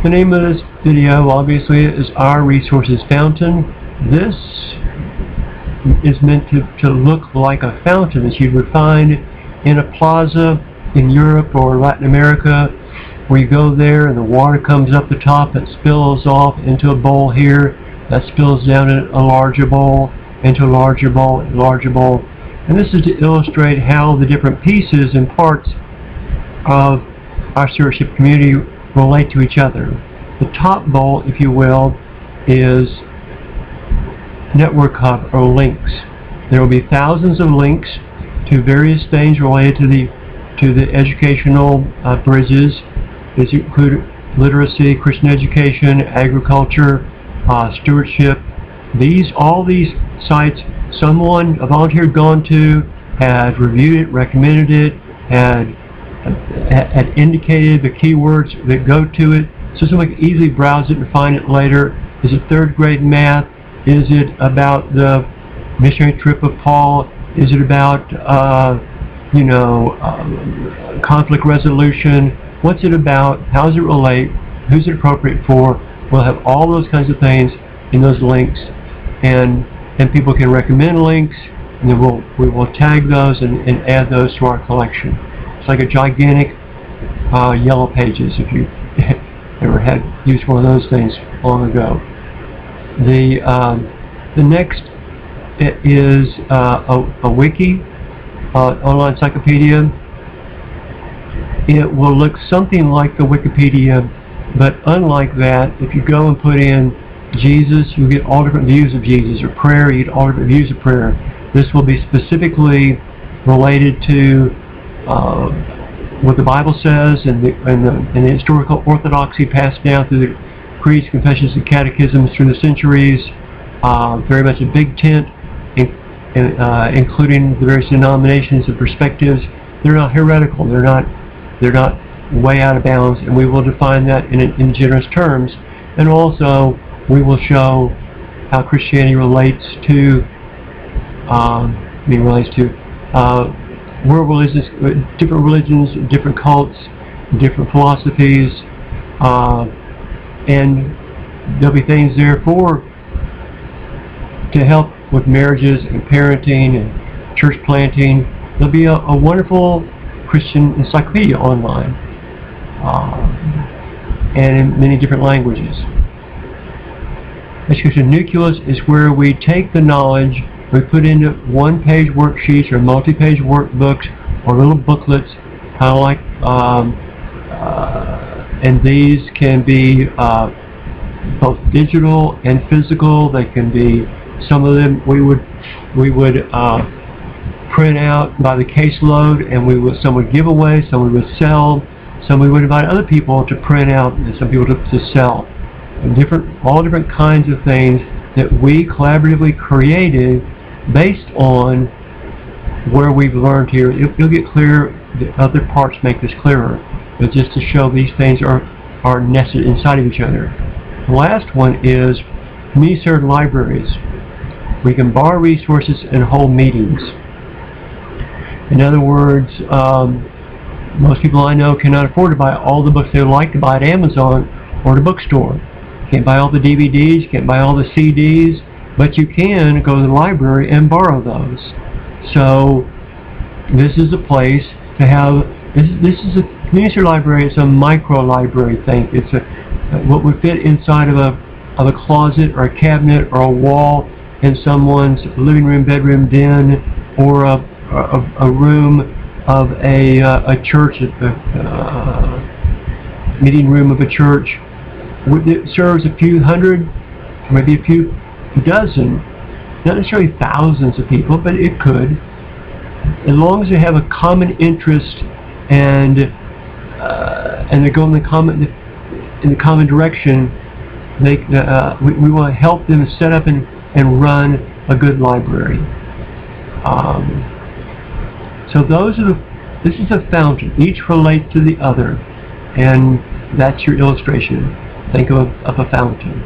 The name of this video obviously is Our Resources Fountain. This is meant to look like a fountain that you would find in a plaza in Europe or Latin America, where you go there and the water comes up the top and spills off into a bowl here, that spills down in a larger bowl, into a larger bowl, larger bowl. And this is to illustrate how the different pieces and parts of our stewardship community relate to each other. The top bowl, if you will, is network hub or links. There will be thousands of links to various things related to the educational bridges. These include literacy, Christian education, agriculture, stewardship. All these sites, someone, a volunteer, had gone to, had reviewed it, recommended it, had indicated the keywords that go to it, so someone can easily browse it and find it later. Is it third grade math? Is it about the missionary trip of Paul? Is it about conflict resolution? What's it about? How does it relate? Who's it appropriate for? We'll have all those kinds of things in those links, and people can recommend links, and then we will tag those and add those to our collection. It's like a gigantic yellow pages, if you ever had used one of those things long ago. The next is a wiki, online encyclopedia. It will look something like the Wikipedia, but unlike that, if you go and put in Jesus, you get all different views of Jesus, or prayer, you get all different views of prayer. This will be specifically related to what the Bible says and the historical orthodoxy passed down through the creeds, confessions, and catechisms through the centuries. Very much a big tent, including the various denominations and perspectives. They're not heretical. They're not way out of bounds, and we will define that in generous terms. And also, we will show how Christianity relates to world religions, different religions, different cults, different philosophies, and there'll be things there to help with marriages and parenting and church planting. There'll be a wonderful Christian encyclopedia online, and in many different languages. Education Nucleus is where we take the knowledge, we put into one-page worksheets or multi-page workbooks or little booklets, kind of like, and these can be both digital and physical. They can be, some of them we would print out by the caseload, and some would give away, some we would sell, some we would invite other people to print out, and some people to sell. All different kinds of things that we collaboratively created based on where we've learned here. You'll get clear, the other parts make this clearer, but just to show these things are nested inside of each other. The last one is community-centered libraries. We can borrow resources and hold meetings. In other words, most people I know cannot afford to buy all the books they would like to buy at Amazon or at a bookstore. Can't buy all the DVDs, can't buy all the CDs, but you can go to the library and borrow those. So this is a place to have, this is a community library. It's a micro library thing. It's what would fit inside of a closet or a cabinet or a wall in someone's living room, bedroom, den, or a room of a church, meeting room of a church. It serves a few hundred, maybe a few dozen, not necessarily thousands of people, but it could. As long as they have a common interest and they go in the common direction, we want to help them set up and run a good library. So this is a fountain. Each relates to the other, and that's your illustration. Think of a fountain.